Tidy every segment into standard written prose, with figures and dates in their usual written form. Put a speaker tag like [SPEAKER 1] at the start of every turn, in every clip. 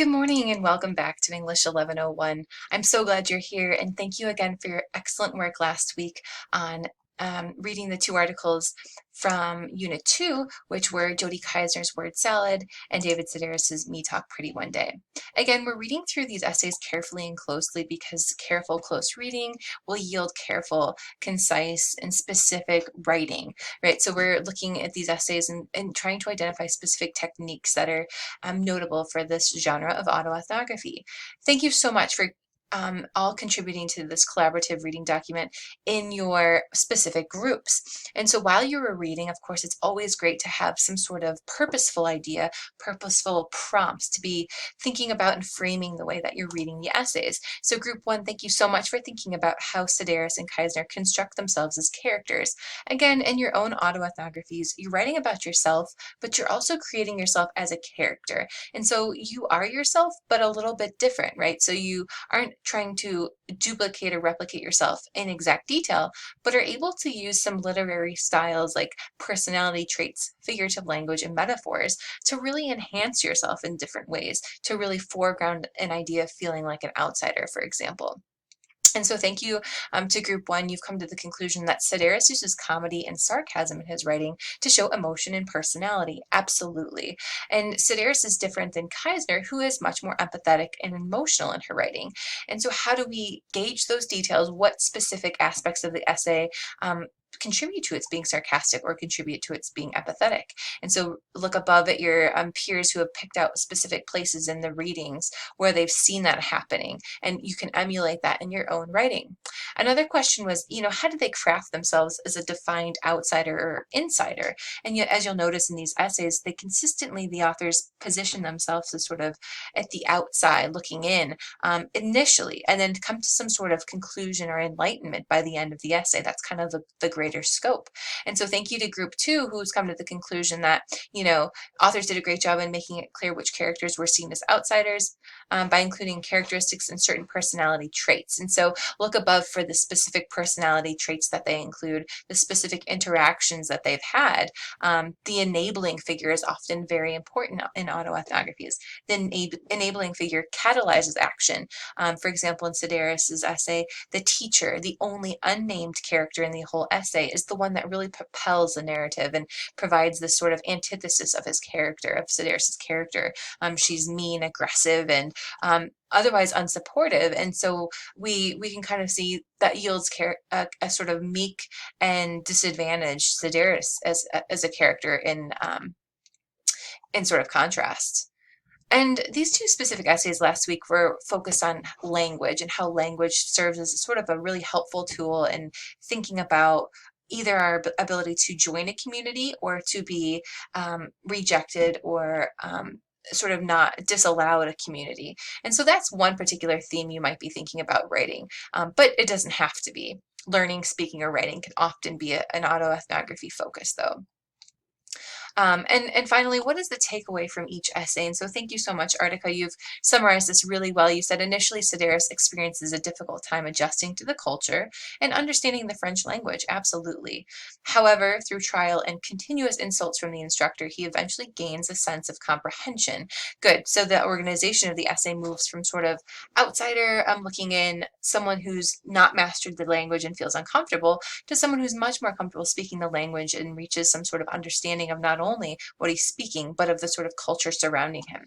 [SPEAKER 1] Good morning and welcome back to English 1101. I'm so glad you're here and thank you again for your excellent work last week on reading the two articles from Unit 2, which were Jody Keisner's Word Salad and David Sedaris's Me Talk Pretty One Day. Again, we're reading through these essays carefully and closely because careful, close reading will yield careful, concise, and specific writing, right? So we're looking at these essays and trying to identify specific techniques that are notable for this genre of autoethnography. Thank you so much for all contributing to this collaborative reading document in your specific groups. And so while you were reading, of course, it's always great to have some sort of purposeful idea, purposeful prompts to be thinking about and framing the way that you're reading the essays. So group one, thank you so much for thinking about how Sedaris and Keisner construct themselves as characters. Again, in your own autoethnographies, you're writing about yourself, but you're also creating yourself as a character. And so you are yourself, but a little bit different, right? So you aren't trying to duplicate or replicate yourself in exact detail, but are able to use some literary styles like personality traits, figurative language, and metaphors to really enhance yourself in different ways, to really foreground an idea of feeling like an outsider, for example. And so thank you to group one. You've come to the conclusion that Sedaris uses comedy and sarcasm in his writing to show emotion and personality. Absolutely. And Sedaris is different than Keisner, who is much more empathetic and emotional in her writing. And so how do we gauge those details? What specific aspects of the essay contribute to its being sarcastic or contribute to its being empathetic? And so look above at your peers who have picked out specific places in the readings where they've seen that happening, and you can emulate that in your own writing. Another question was, how do they craft themselves as a defined outsider or insider? And yet, as you'll notice in these essays, the authors position themselves as sort of at the outside looking in initially, and then come to some sort of conclusion or enlightenment by the end of the essay. That's kind of the greater scope. And so thank you to group two, who's come to the conclusion that, authors did a great job in making it clear which characters were seen as outsiders by including characteristics and certain personality traits. And so look above for the specific personality traits that they include, the specific interactions that they've had. The enabling figure is often very important in autoethnographies. The enabling figure catalyzes action. For example, in Sedaris's essay, the teacher, the only unnamed character in the whole essay, is the one that really propels the narrative and provides this sort of antithesis of his character, of Sedaris's character. She's mean, aggressive, and otherwise unsupportive, and so we can kind of see that yields a sort of meek and disadvantaged Sedaris as a character in sort of contrast. And these two specific essays last week were focused on language and how language serves as sort of a really helpful tool in thinking about either our ability to join a community or to be rejected or sort of not disallowed a community. And so that's one particular theme you might be thinking about writing, but it doesn't have to be. Learning, speaking, or writing can often be an autoethnography focus, though. And finally, what is the takeaway from each essay? And so thank you so much, Artica. You've summarized this really well. You said initially Sedaris experiences a difficult time adjusting to the culture and understanding the French language. Absolutely. However, through trial and continuous insults from the instructor, he eventually gains a sense of comprehension. Good. So the organization of the essay moves from sort of outsider looking in, someone who's not mastered the language and feels uncomfortable, to someone who's much more comfortable speaking the language and reaches some sort of understanding of not only what he's speaking, but of the sort of culture surrounding him.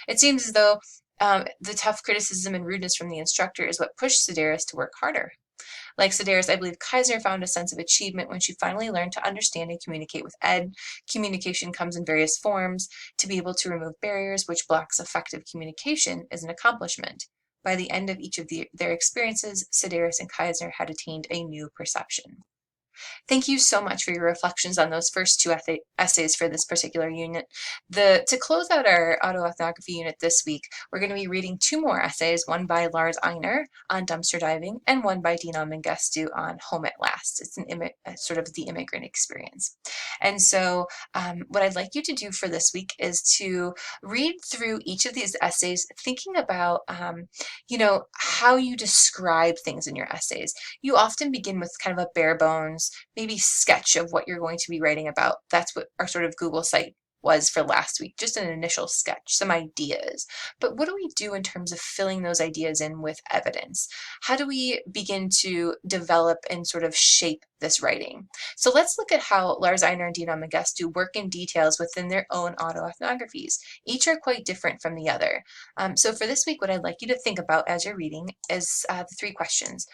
[SPEAKER 1] It seems as though the tough criticism and rudeness from the instructor is what pushed Sedaris to work harder. Like Sedaris, I believe Keisner found a sense of achievement when she finally learned to understand and communicate with Ed. Communication comes in various forms. To be able to remove barriers which blocks effective communication is an accomplishment. By the end of each of their experiences, Sedaris and Keisner had attained a new perception. Thank you so much for your reflections on those first two essays for this particular unit. To close out our autoethnography unit this week, we're going to be reading two more essays, one by Lars Einar on dumpster diving and one by Dina Mengestu on Home at Last. It's sort of the immigrant experience. And so what I'd like you to do for this week is to read through each of these essays, thinking about, how you describe things in your essays. You often begin with kind of a bare bones, maybe sketch of what you're going to be writing about. That's what our sort of Google site was for last week, just an initial sketch, some ideas. But what do we do in terms of filling those ideas in with evidence? How do we begin to develop and sort of shape this writing? So let's look at how Lars Einar and Dino Mengestu work in details within their own autoethnographies. Each are quite different from the other. So for this week, what I'd like you to think about as you're reading is the three questions.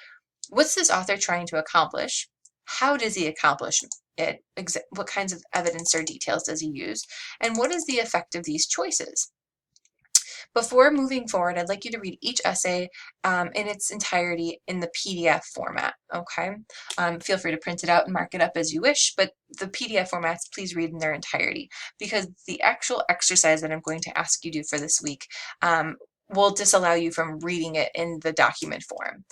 [SPEAKER 1] What's this author trying to accomplish? How does he accomplish it? What kinds of evidence or details does he use? And what is the effect of these choices? Before moving forward, I'd like you to read each essay in its entirety in the PDF format, okay? Feel free to print it out and mark it up as you wish, but the PDF formats, please read in their entirety, because the actual exercise that I'm going to ask you to do for this week will disallow you from reading it in the document form.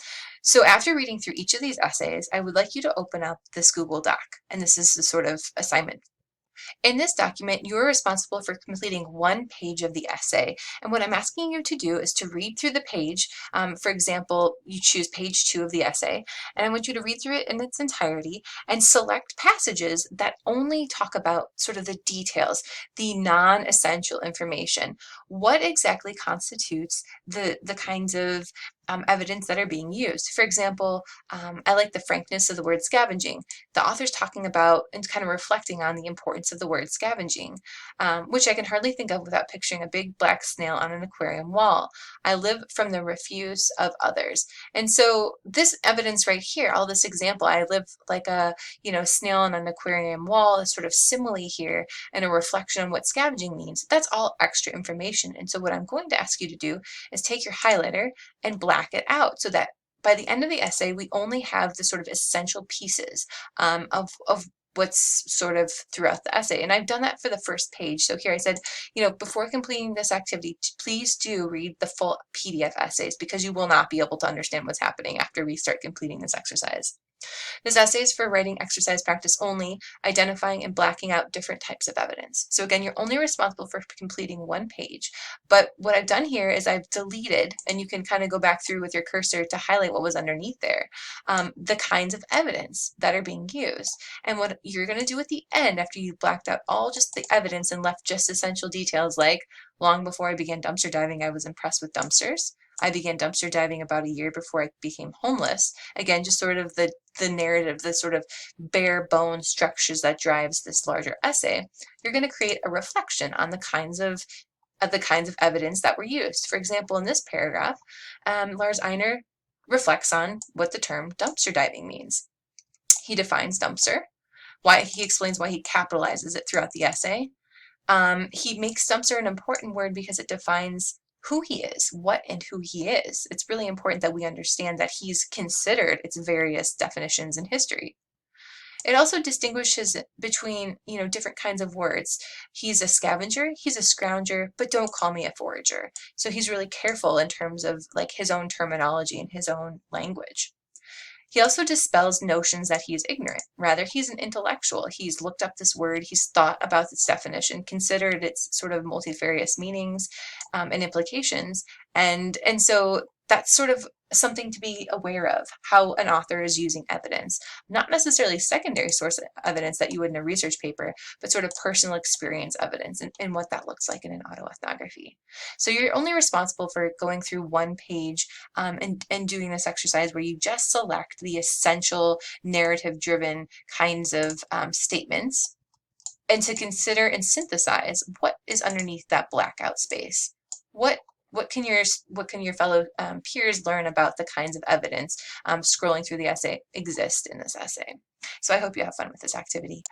[SPEAKER 1] So after reading through each of these essays, I would like you to open up this Google Doc, and this is the sort of assignment. In this document, you're responsible for completing one page of the essay. And what I'm asking you to do is to read through the page. For example, you choose page 2 of the essay, and I want you to read through it in its entirety and select passages that only talk about sort of the details, the non-essential information. What exactly constitutes the kinds of evidence that are being used? For example, I like the frankness of the word scavenging. The author's talking about and kind of reflecting on the importance of the word scavenging, which I can hardly think of without picturing a big black snail on an aquarium wall. I live from the refuse of others. And so this evidence right here, all this example, I live like a snail on an aquarium wall, a sort of simile here and a reflection on what scavenging means. That's all extra information. And so what I'm going to ask you to do is take your highlighter and black it out so that by the end of the essay, we only have the sort of essential pieces of what's sort of throughout the essay. And I've done that for the first page. So here I said, before completing this activity, please do read the full PDF essays because you will not be able to understand what's happening after we start completing this exercise. This essay is for writing exercise practice only, identifying and blacking out different types of evidence. So again, you're only responsible for completing one page, but what I've done here is I've deleted, and you can kind of go back through with your cursor to highlight what was underneath there, the kinds of evidence that are being used. And what you're going to do at the end, after you've blacked out all just the evidence and left just essential details like, long before I began dumpster diving, I was impressed with dumpsters. I began dumpster diving about a year before I became homeless. Again, just sort of the narrative, the sort of bare bone structures that drives this larger essay. You're going to create a reflection on the kinds of evidence that were used. For example, in this paragraph, Lars Einar reflects on what the term dumpster diving means. He defines dumpster. He explains why he capitalizes it throughout the essay. He makes dumpster an important word because it defines who he is, what and who he is. It's really important that we understand that he's considered its various definitions in history. It also distinguishes between, different kinds of words. He's a scavenger, he's a scrounger, but don't call me a forager. So he's really careful in terms of like his own terminology and his own language. He also dispels notions that he is ignorant. Rather, he's an intellectual. He's looked up this word, he's thought about its definition, considered its sort of multifarious meanings and implications. And so that's sort of something to be aware of, how an author is using evidence. Not necessarily secondary source evidence that you would in a research paper, but sort of personal experience evidence and what that looks like in an autoethnography. So you're only responsible for going through one page and doing this exercise where you just select the essential narrative-driven kinds of statements and to consider and synthesize what is underneath that blackout space. What can your fellow peers learn about the kinds of evidence scrolling through the essay exist in this essay? So I hope you have fun with this activity.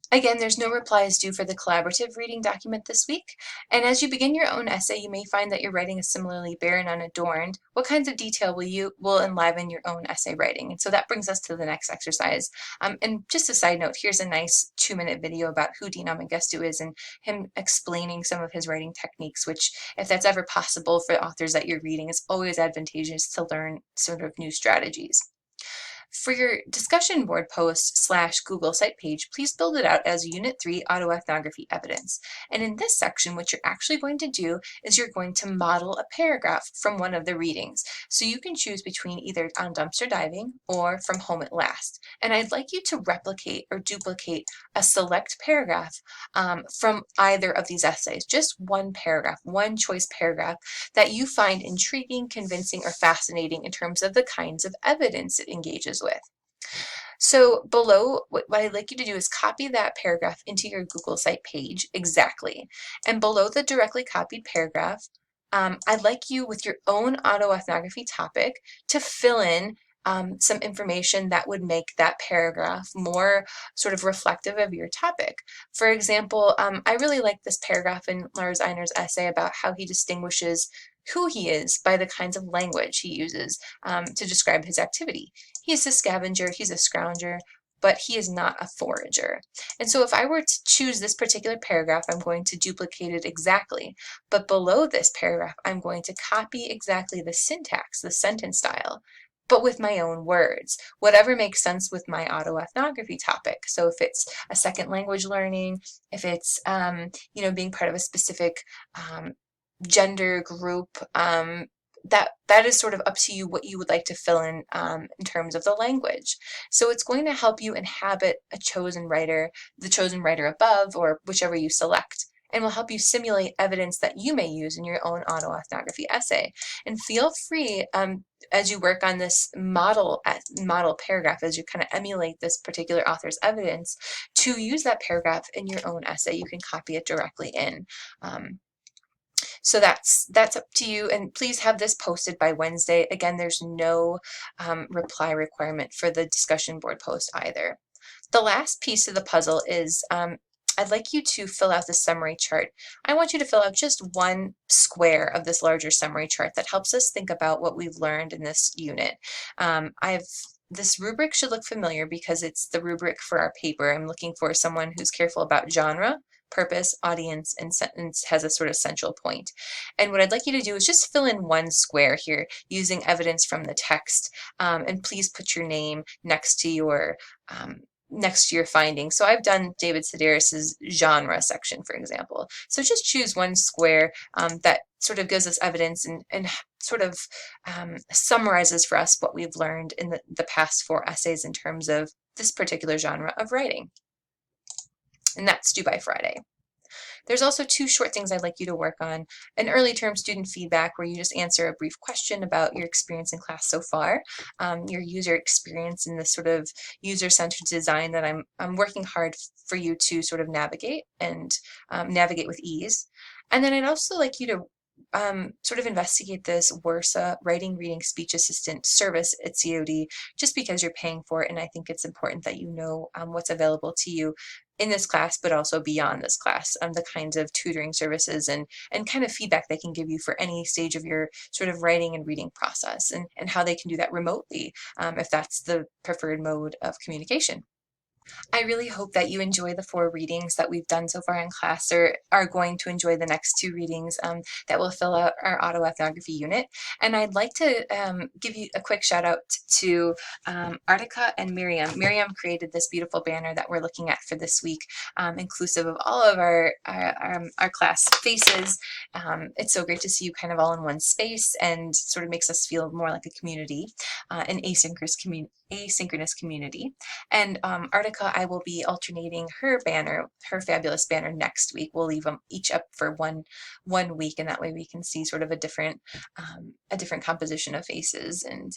[SPEAKER 1] Again, there's no replies due for the collaborative reading document this week. And as you begin your own essay, you may find that your writing is similarly bare and unadorned. What kinds of detail will enliven your own essay writing? And so that brings us to the next exercise. And just a side note, here's a nice 2-minute video about who Dino Mengestu is and him explaining some of his writing techniques, which, if that's ever possible for authors that you're reading, is always advantageous to learn sort of new strategies. For your discussion board post / Google site page, please build it out as Unit 3 autoethnography evidence. And in this section, what you're actually going to do is you're going to model a paragraph from one of the readings. So you can choose between either On Dumpster Diving or From Home at Last. And I'd like you to replicate or duplicate a select paragraph from either of these essays, just one paragraph, one choice paragraph that you find intriguing, convincing, or fascinating in terms of the kinds of evidence it engages with. So below, what I'd like you to do is copy that paragraph into your Google site page exactly. And below the directly copied paragraph, I'd like you, with your own autoethnography topic, to fill in some information that would make that paragraph more sort of reflective of your topic. For example, I really like this paragraph in Lars Einer's essay about how he distinguishes who he is by the kinds of language he uses to describe his activity. He's a scavenger, he's a scrounger, but he is not a forager. And so if I were to choose this particular paragraph, I'm going to duplicate it exactly. But below this paragraph, I'm going to copy exactly the syntax, the sentence style, but with my own words, whatever makes sense with my autoethnography topic. So if it's a second language learning, if it's being part of a specific gender group, that is sort of up to you what you would like to fill in terms of the language. So it's going to help you inhabit a chosen writer, the chosen writer above, or whichever you select, and will help you simulate evidence that you may use in your own autoethnography essay. And feel free, as you work on this model paragraph, as you kind of emulate this particular author's evidence, to use that paragraph in your own essay. You can copy it directly in. So that's up to you, and please have this posted by Wednesday. Again, there's no reply requirement for the discussion board post either. The last piece of the puzzle is I'd like you to fill out the summary chart. I want you to fill out just one square of this larger summary chart that helps us think about what we've learned in this unit. This rubric should look familiar because it's the rubric for our paper. I'm looking for someone who's careful about genre, purpose, audience, and sentence has a sort of central point. And what I'd like you to do is just fill in one square here using evidence from the text, and please put your name next to your findings. So I've done David Sedaris's genre section, for example. So just choose one square that sort of gives us evidence and sort of summarizes for us what we've learned in the past 4 essays in terms of this particular genre of writing. And that's due by Friday. There's also 2 short things I'd like you to work on. An early term student feedback where you just answer a brief question about your experience in class so far, your user experience in this sort of user-centered design that I'm working hard for you to sort of navigate and navigate with ease. And then I'd also like you to sort of investigate this WRSA Writing, Reading, Speech Assistant service at COD just because you're paying for it, and I think it's important that you know what's available to you in this class, but also beyond this class, the kinds of tutoring services and kind of feedback they can give you for any stage of your sort of writing and reading process, and how they can do that remotely if that's the preferred mode of communication. I really hope that you enjoy the 4 readings that we've done so far in class, or are going to enjoy the next 2 readings that will fill out our autoethnography unit. And I'd like to give you a quick shout out to Artica and Miriam. Miriam created this beautiful banner that we're looking at for this week, inclusive of all of our class faces. It's so great to see you kind of all in one space, and sort of makes us feel more like a community, an asynchronous community. And Artica, I will be alternating her banner, her fabulous banner, next week. We'll leave them each up for one week, and that way we can see sort of a different composition of faces and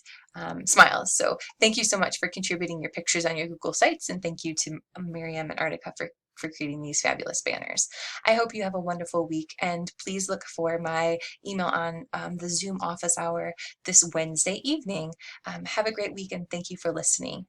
[SPEAKER 1] smiles. So thank you so much for contributing your pictures on your Google Sites, and thank you to Miriam and Artica for creating these fabulous banners. I hope you have a wonderful week, and please look for my email on the Zoom office hour this Wednesday evening. Have a great week, and thank you for listening.